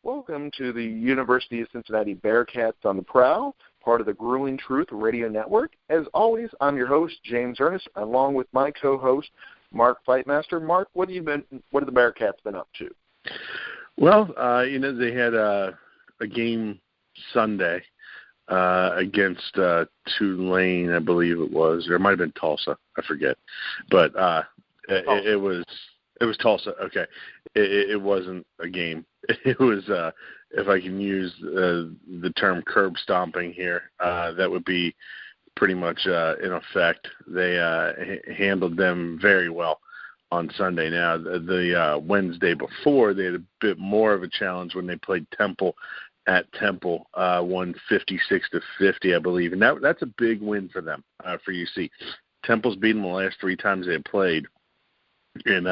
Welcome to the University of Cincinnati Bearcats on the Prowl, part of the Grueling Truth Radio Network. As always, I'm your host, James Ernest, along with my co-host, Mark Fightmaster. Mark, what have the Bearcats been up to? Well, they had a game Sunday against Tulane, I believe it was, or it might have been Tulsa, I forget, but it was Tulsa. Okay, it wasn't a game. It was, if I can use the term curb stomping here, that would be pretty much in effect. They handled them very well on Sunday. Now, the Wednesday before, they had a bit more of a challenge when they played Temple at Temple, won 56-50, I believe. And that's a big win for them, for UC. Temple's beaten the last 3 times they had played. And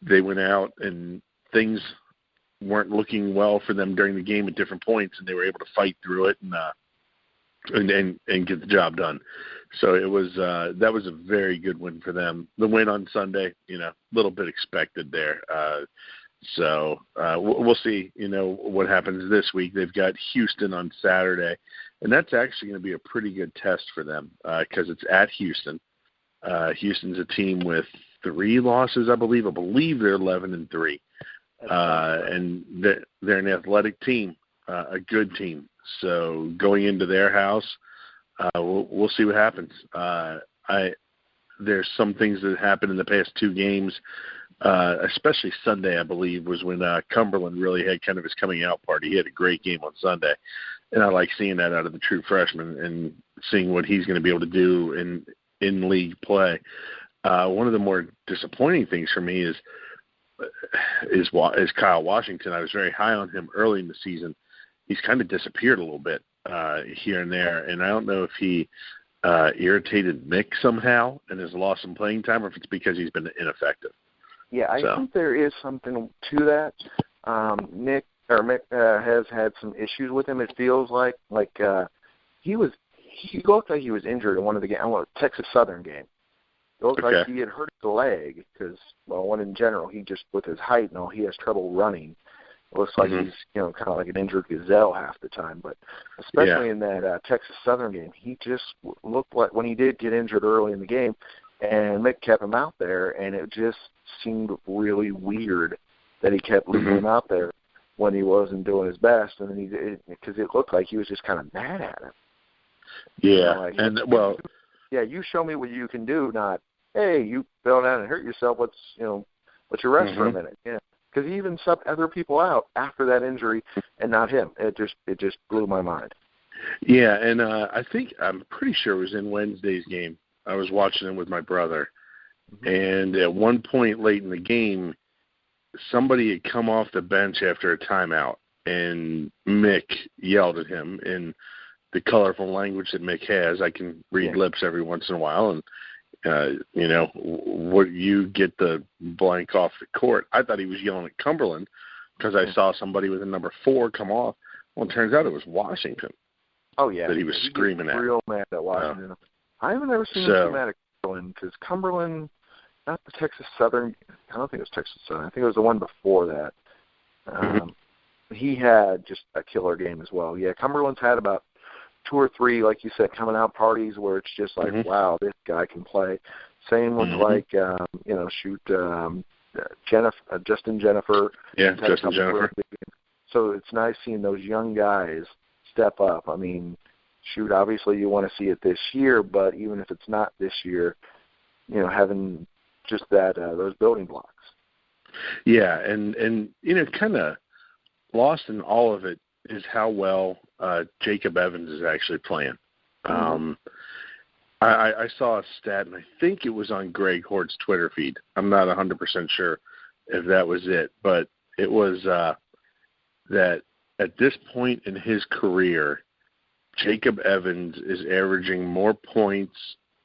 they went out and things weren't looking well for them during the game at different points, and they were able to fight through it and get the job done. So it was that was a very good win for them. The win on Sunday, a little bit expected there. So we'll see, what happens this week. They've got Houston on Saturday, and that's actually going to be a pretty good test for them because it's at Houston. Houston's a team with 3 losses, I believe. I believe they're 11-3. And they're an athletic team, a good team. So going into their house, we'll see what happens. There's some things that happened in the past 2 games, especially Sunday, I believe, was when Cumberland really had kind of his coming out party. He had a great game on Sunday, and I like seeing that out of the true freshman and seeing what he's going to be able to do in league play. One of the more disappointing things for me is Kyle Washington. I was very high on him early in the season. He's kind of disappeared a little bit here and there, and I don't know if he irritated Mick somehow and has lost some playing time, or if it's because he's been ineffective. Yeah, I think there is something to that. Mick has had some issues with him. It feels like he looked like he was injured in one of the Texas Southern game. It looked like he had hurt his leg because, one in general, he just, with his height and all, he has trouble running. It looks like he's, kind of like an injured gazelle half the time. But especially in that Texas Southern game, he just looked like, when he did get injured early in the game, and Mick kept him out there, and it just seemed really weird that he kept leaving him out there when he wasn't doing his best, and because it looked like he was just kind of mad at him. Yeah, you show me what you can do, not, hey, you fell down and hurt yourself. Let's you rest for a minute. Yeah, because he even subbed other people out after that injury, and not him. It just blew my mind. Yeah, and I'm pretty sure it was in Wednesday's game. I was watching it with my brother, and at one point late in the game, somebody had come off the bench after a timeout, and Mick yelled at him in the colorful language that Mick has. I can read lips every once in a while, and would you get the blank off the court? I thought he was yelling at Cumberland because I saw somebody with a number 4 come off. Well, it turns out it was Washington. Oh, yeah. That he was screaming at. Real mad at Washington. I haven't ever seen him so mad at Cumberland because Cumberland, not the Texas Southern, I don't think it was Texas Southern. I think it was the one before that. He had just a killer game as well. Yeah, Cumberland's had about 2 or 3, like you said, coming out parties where it's just like, wow, this guy can play. Same with Justin Jennifer. Yeah, Justin Jennifer. So it's nice seeing those young guys step up. I mean, obviously you want to see it this year, but even if it's not this year, having just that those building blocks. Yeah, and kind of lost in all of it is how well Jacob Evans is actually playing. I saw a stat, and I think it was on Greg Hort's Twitter feed. I'm not 100% sure if that was it, but it was that at this point in his career, Jacob Evans is averaging more points,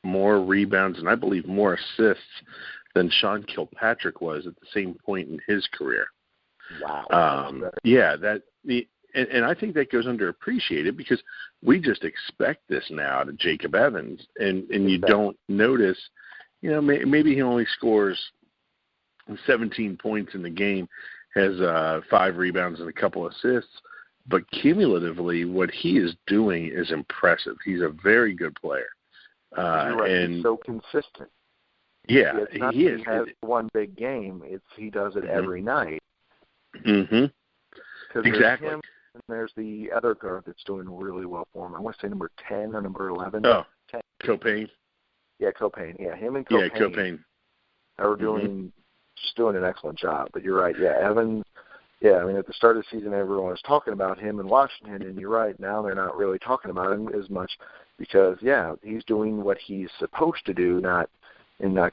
more rebounds, and I believe more assists than Sean Kilpatrick was at the same point in his career. Wow. And I think that goes underappreciated because we just expect this now to Jacob Evans, and you don't notice, maybe he only scores 17 points in the game, has 5 rebounds and a couple assists. But cumulatively, what he is doing is impressive. He's a very good player. You're right. And he's so consistent. Yeah, it's not he that is. He has one big game. He does it every night. Mm-hmm. Exactly. There's him, and there's the other guard that's doing really well for him. I want to say number 10 or number 11. Oh, 10. Copain. Yeah, Copain. Yeah, him and Copain. Yeah, Copain. Are just doing an excellent job. But you're right. Yeah, Evans. Yeah, I mean, at the start of the season, everyone was talking about him in Washington, and you're right. Now they're not really talking about him as much because, yeah, he's doing what he's supposed to do, not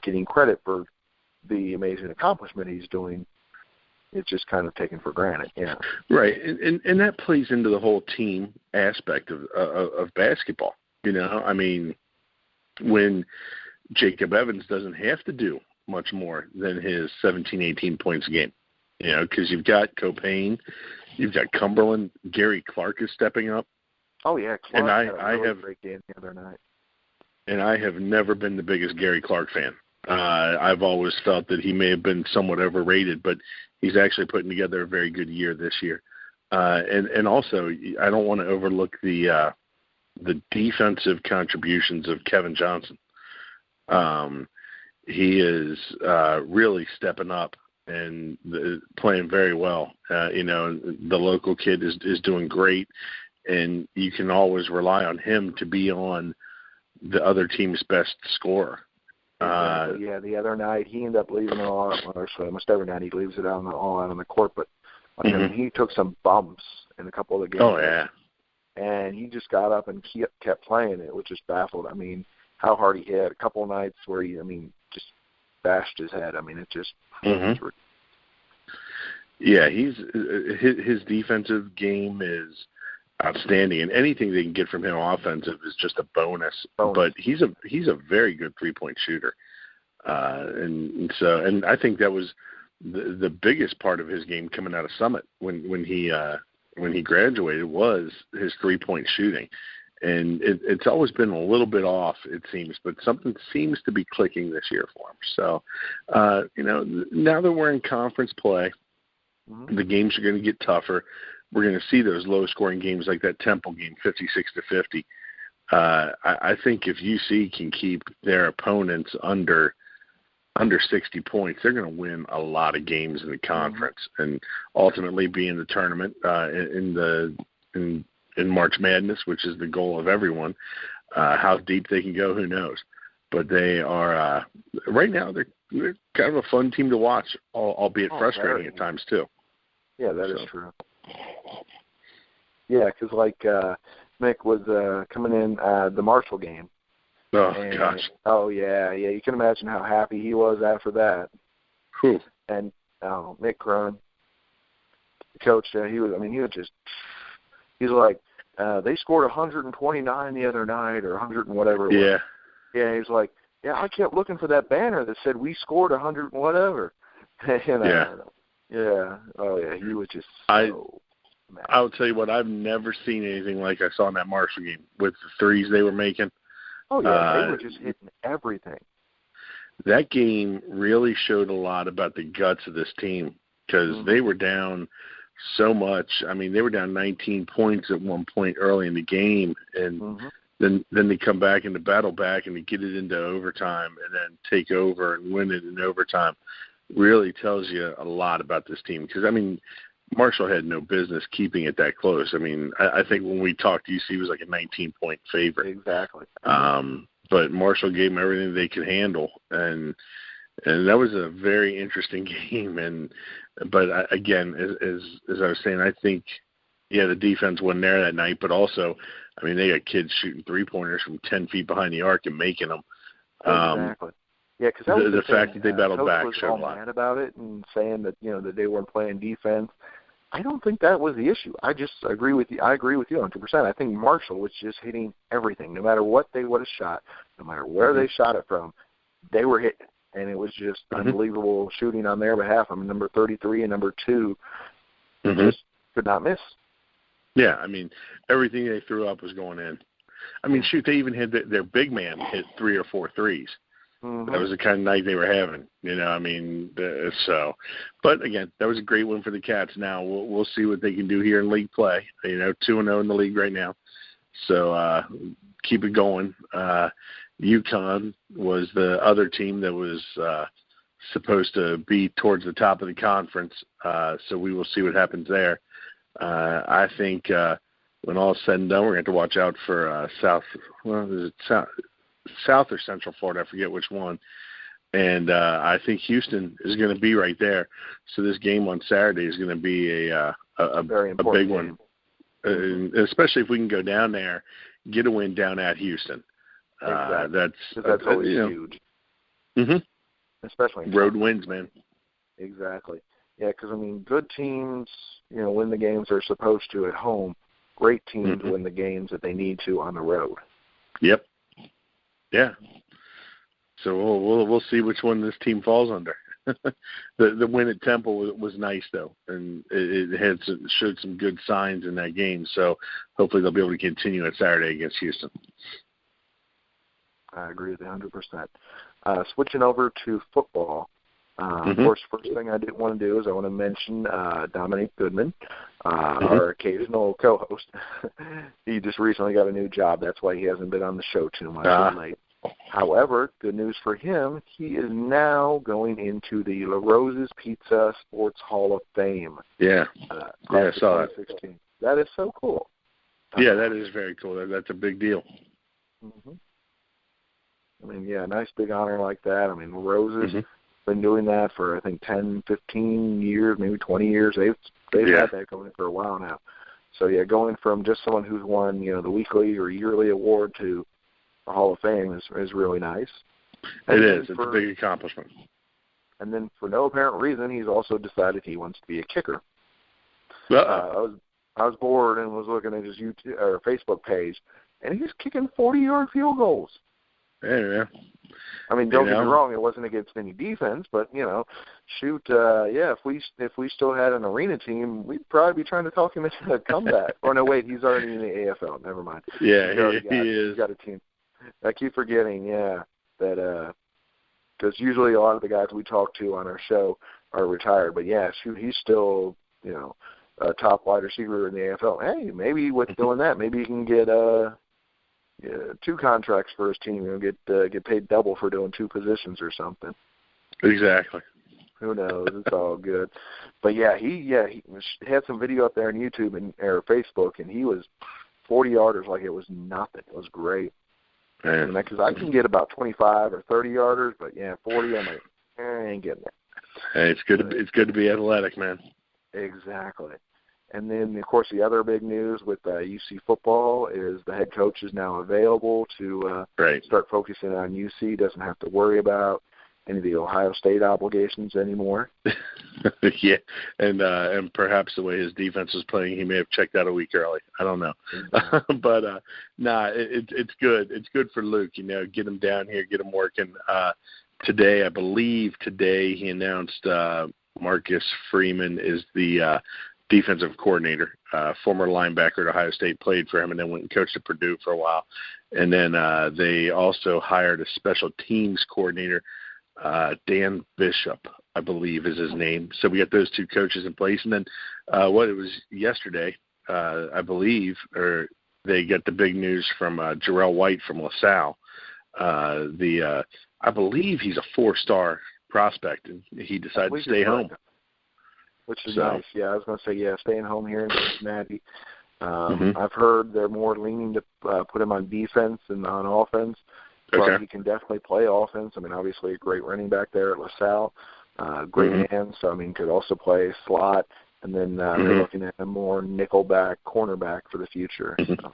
getting credit for the amazing accomplishment he's doing. It's just kind of taken for granted. Yeah. Right, and that plays into the whole team aspect of basketball. You know, I mean, when Jacob Evans doesn't have to do much more than his 17, 18 points a game. You know, because you've got Copain, you've got Cumberland, Gary Clark is stepping up. Oh yeah, Clark and had a really great game the other night. And I have never been the biggest Gary Clark fan. I've always felt that he may have been somewhat overrated, but he's actually putting together a very good year this year. And also, I don't want to overlook the defensive contributions of Kevin Johnson. He is really stepping up and playing very well. You know, the local kid is doing great, and you can always rely on him to be on the other team's best scorer. Exactly. Yeah, the other night he ended up leaving it all out. Or so almost every night he leaves it all out on the court, but he took some bumps in a couple of the games. Oh, yeah. And he just got up and kept playing it, which just baffled. I mean, how hard he hit. A couple of nights where he, just bashed his head. I mean, it just. Yeah, his defensive game is outstanding, and anything they can get from him offensive is just a bonus. But he's a very good 3-point shooter, and I think that was the biggest part of his game coming out of Summit when he graduated was his 3-point shooting. And it's always been a little bit off, it seems, but something seems to be clicking this year for him. So, now that we're in conference play, the games are going to get tougher. We're going to see those low-scoring games like that Temple game, 56-50. I think if UC can keep their opponents under 60 points, they're going to win a lot of games in the conference and ultimately be in the tournament in March Madness, which is the goal of everyone. How deep they can go, who knows? But they are right now. They're kind of a fun team to watch, albeit frustrating at times too. Yeah, that is true. Yeah, because Mick was coming in the Marshall game. Oh gosh. Oh yeah. You can imagine how happy he was after that. Who? And Mick Crone, the coach. He's like, they scored 129 the other night or 100 and whatever it was. Yeah, he's like, I kept looking for that banner that said we scored 100 and whatever. Yeah. Oh, yeah, he was just so mad. I'll tell you what, I've never seen anything like I saw in that Marshall game with the threes they were making. Oh, yeah, they were just hitting everything. That game really showed a lot about the guts of this team because they were down so much. I mean, they were down 19 points at one point early in the game, and then they come back and battle back and they get it into overtime and then take over and win it in overtime. Really tells you a lot about this team because, Marshall had no business keeping it that close. I think when we talked, UC was like a 19-point favorite. Exactly. But Marshall gave them everything they could handle, and that was a very interesting game. But again, as I was saying, I think, the defense wasn't there that night, but also, they got kids shooting 3-pointers from 10 feet behind the arc and making them. Exactly. Yeah, because the fact that they battled back showed a lot. Coach was all mad about it and saying that that they weren't playing defense. I don't think that was the issue. I just agree with you. I agree with you 100%. I think Marshall was just hitting everything, no matter what they would have shot, no matter where they shot it from, they were hitting, and it was just unbelievable shooting on their behalf. Number 33 and number 2 just could not miss. Yeah, everything they threw up was going in. Shoot, they even had their big man hit 3 or 4 threes. That was the kind of night they were having, But, again, that was a great win for the Cats. Now we'll see what they can do here in league play. 2-0 in the league right now. So keep it going. UConn was the other team that was supposed to be towards the top of the conference, so we will see what happens there. I think when all is said and done, we're going to have to watch out for South or Central Florida, I forget which one. And I think Houston is going to be right there. So this game on Saturday is going to be a big one, especially if we can go down there, get a win down at Houston. Exactly. That's always huge. Mm-hmm. Especially road wins, man. Exactly. Yeah, because, good teams, win the games they're supposed to at home. Great teams win the games that they need to on the road. Yep. Yeah. So we'll see which one this team falls under. The win at Temple was nice, though, and it showed some good signs in that game. So hopefully they'll be able to continue at Saturday against Houston. I agree with you 100%. Switching over to football, of course, first thing I did want to do is I want to mention Dominic Goodman, our occasional co-host. He just recently got a new job. That's why he hasn't been on the show too much late. However, good news for him, he is now going into the La Rosa's Pizza Sports Hall of Fame. Yeah, I saw that. That is so cool. Yeah, that is very cool. That's a big deal. Mm-hmm. Nice big honor like that. La Rosa's been doing that for, I think, 10, 15 years, maybe 20 years. They've had that going for a while now. So, going from just someone who's won, the weekly or yearly award to the Hall of Fame is really nice. It is. It's a big accomplishment. And then for no apparent reason, he's also decided he wants to be a kicker. I was bored and was looking at his YouTube or Facebook page, and he's kicking 40-yard field goals. Yeah. Don't get me wrong, it wasn't against any defense, but shoot, if we still had an arena team, we'd probably be trying to talk him into a comeback. Or no, wait, he's already in the AFL. Never mind. Yeah, he is. He's got a team. I keep forgetting, that because usually a lot of the guys we talk to on our show are retired, but shoot, he's still a top wide receiver in the AFL. Hey, maybe with doing that, maybe he can get 2 contracts for his team. Get paid double for doing 2 positions or something. Exactly. Who knows? It's all good. But he had some video up there on YouTube or Facebook, and he was 40-yarders like it was nothing. It was great. Because I can get about 25 or 30-yarders, but 40, I'm like, I ain't getting it. Hey, it's good to be athletic, man. Exactly. And then, of course, the other big news with UC football is the head coach is now available to start focusing on UC. Doesn't have to worry about any of the Ohio State obligations anymore. Yeah, and perhaps the way his defense was playing, he may have checked out a week early. I don't know. Mm-hmm. But, it's good. It's good for Luke, get him down here, get him working. I believe today he announced Marcus Freeman is the defensive coordinator, former linebacker at Ohio State, played for him, and then went and coached at Purdue for a while. And then they also hired a special teams coordinator, Dan Bishop, I believe is his name. So we got those 2 coaches in place. And then it was yesterday, I believe, or they got the big news from Jarrell White from LaSalle. I believe he's a 4-star prospect, and he decided to stay home. Which is nice. Yeah, I was going to say, staying home here in Cincinnati. I've heard they're more leaning to put him on defense than on offense. But he can definitely play offense. Obviously a great running back there at LaSalle. Great hands. So, could also play slot. And then they're looking at a more nickelback, cornerback for the future. So,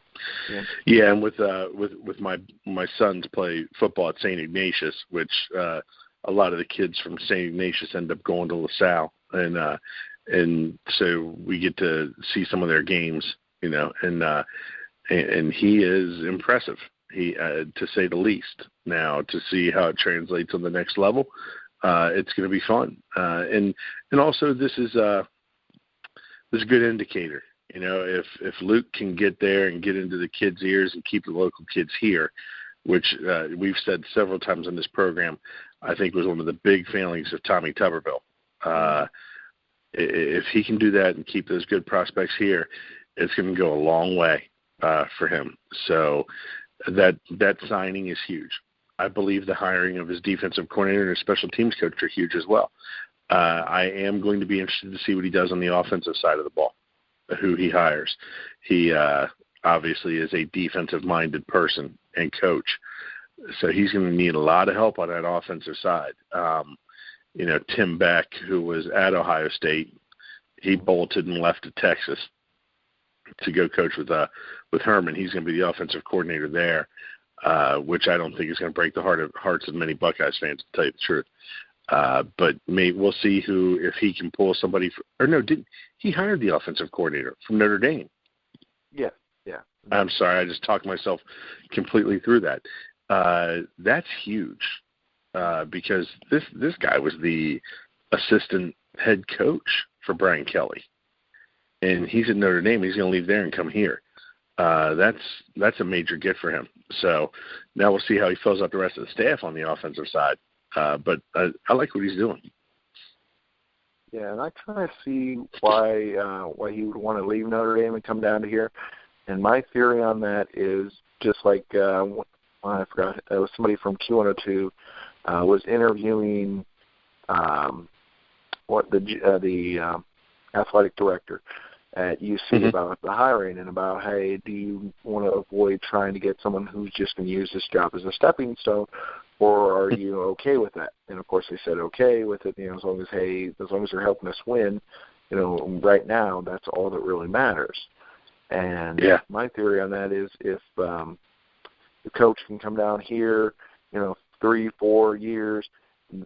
and with my sons play football at St. Ignatius, which a lot of the kids from St. Ignatius end up going to LaSalle. And so we get to see some of their games, and he is impressive, to say the least. Now, to see how it translates on the next level, it's going to be fun. And also this is a good indicator. If Luke can get there and get into the kids' ears and keep the local kids here, which we've said several times on this program, I think was one of the big failings of Tommy Tuberville. If he can do that and keep those good prospects here, it's going to go a long way for him. So that signing is huge. I believe the hiring of his defensive coordinator and his special teams coach are huge as well. I am going to be interested to see what he does on the offensive side of the ball, who he hires. He obviously is a defensive-minded person and coach, so he's going to need a lot of help on that offensive side. Tim Beck, who was at Ohio State, he bolted and left to Texas to go coach with Herman. He's going to be the offensive coordinator there, which I don't think is going to break the hearts of many Buckeyes fans, to tell you the truth. But we'll see if he can pull somebody. He hired the offensive coordinator from Notre Dame. Yeah. I'm sorry, I just talked myself completely through that. That's huge because this guy was the assistant head coach for Brian Kelly, and he's at Notre Dame. He's going to leave there and come here. That's a major get for him. So now we'll see how he fills out the rest of the staff on the offensive side. But I like what he's doing. Yeah, and I kind of see why he would want to leave Notre Dame and come down to here. And my theory on that is just like I forgot, it was somebody from Q102 was interviewing the athletic director at UC about the hiring and about, hey, do you want to avoid trying to get someone who's just going to use this job as a stepping stone, or are you okay with that? And of course they said okay with it, as long as they're helping us win, right now that's all that really matters. And my theory on that is if the coach can come down here, 3-4 years,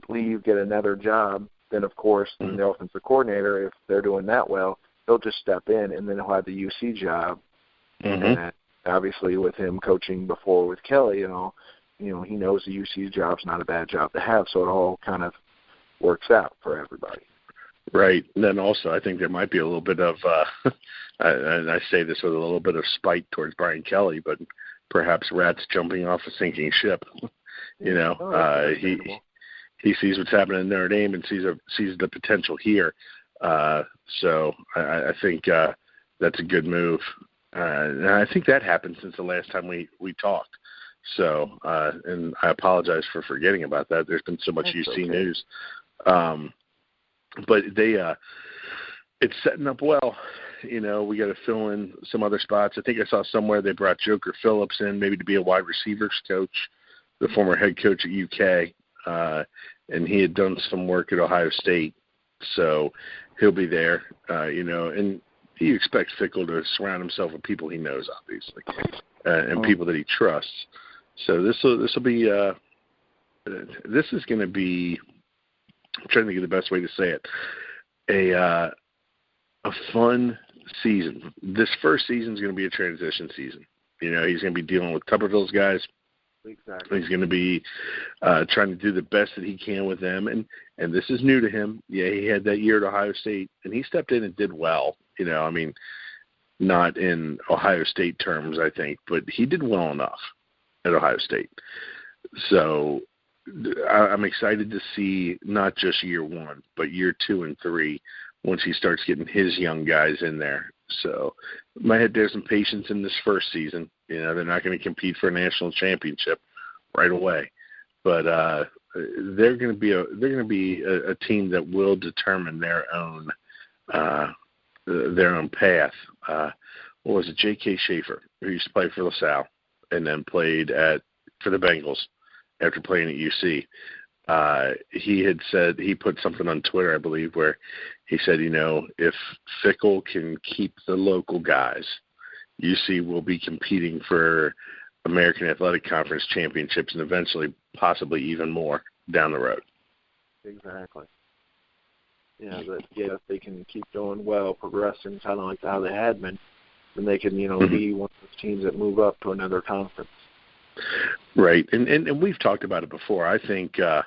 leave, get another job, then of course the offensive coordinator, if they're doing that well, he'll just step in and then he'll have the UC job. And obviously with him coaching before with Kelly and all, he knows the UC job's not a bad job to have, so it all kind of works out for everybody. Right. And then also I think there might be a little bit of, and I say this with a little bit of spite towards Brian Kelly, but perhaps rats jumping off a sinking ship. He sees what's happening in Notre Dame and sees the potential here. So I think that's a good move. And I think that happened since the last time we talked. So, and I apologize for forgetting about that. There's been so much UC news. But it's setting up well. We got to fill in some other spots. I think I saw somewhere they brought Joker Phillips in maybe to be a wide receivers coach, the former head coach at UK. And he had done some work at Ohio State. So he'll be there, and he expects Fickell to surround himself with people he knows, obviously, and people that he trusts. So this is going to be, I'm trying to think of the best way to say it, a fun season. This first season is going to be a transition season. He's going to be dealing with Tuberville's guys. Exactly. He's going to be trying to do the best that he can with them, and this is new to him. Yeah, he had that year at Ohio State, and he stepped in and did well. Not in Ohio State terms, I think, but he did well enough at Ohio State. So I'm excited to see not just year one, but year 2 and 3 once he starts getting his young guys in there. So might have to have some patience in this first season. They're not going to compete for a national championship right away, but they're going to be a team that will determine their own path. What was it? J.K. Schaefer, who used to play for LaSalle and then played for the Bengals after playing at UC. He had said, he put something on Twitter, I believe, where he said, if Fickell can keep the local guys, UC will be competing for American Athletic Conference championships and eventually possibly even more down the road. Exactly. Yeah, if they can keep doing well, progressing kind of like how they had been, then they can, be one of those teams that move up to another conference. Right, and we've talked about it before. I think the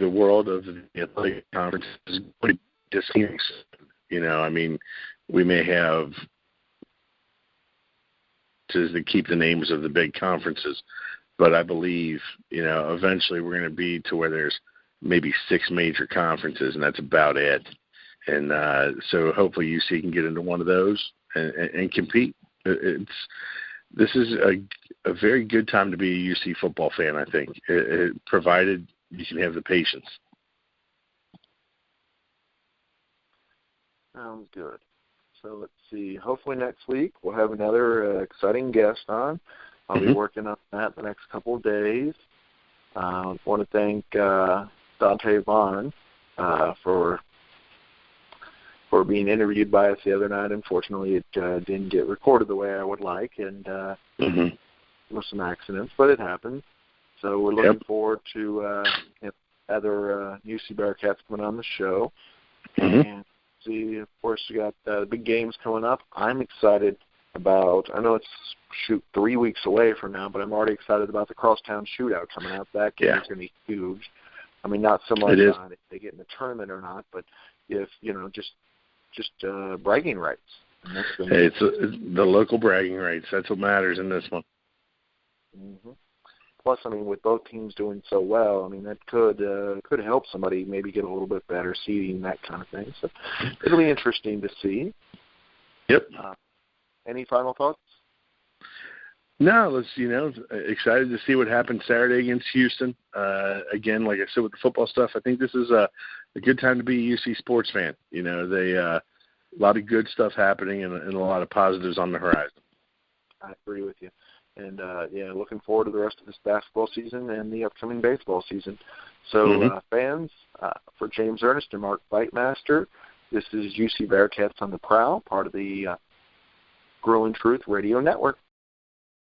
world of the athletic conference is going to distinct. We may have to keep the names of the big conferences. But I believe, eventually we're going to be to where there's maybe 6 major conferences, and that's about it. And so hopefully UC can get into one of those and compete. This is a very good time to be a UC football fan, I think, provided you can have the patience. Sounds good. So let's see. Hopefully next week we'll have another exciting guest on. I'll be working on that the next couple of days. I want to thank Dante Vaughn for being interviewed by us the other night. Unfortunately, it didn't get recorded the way I would like, and there were some accidents, but it happened. So we're looking forward to other UC Bearcats coming on the show. And see, of course, we got the big games coming up. I'm excited about, I know it's 3 weeks away from now, but I'm already excited about the Crosstown Shootout coming up. That game is going to be huge. I mean, not so much on if they get in the tournament or not, but if, just bragging rights. It's the local bragging rights. That's what matters in this one. Plus, I mean, with both teams doing so well, I mean, that could help somebody maybe get a little bit better seeding, that kind of thing. So it'll be interesting to see. Yep. Any final thoughts? No, let's, excited to see what happens Saturday against Houston. Again, like I said with the football stuff, I think this is a good time to be a UC sports fan. They a lot of good stuff happening and a lot of positives on the horizon. I agree with you. And, looking forward to the rest of this basketball season and the upcoming baseball season. So, fans, for James Ernest and Mark Fightmaster, this is UC Bearcats on the Prowl, part of the Growing Truth Radio Network.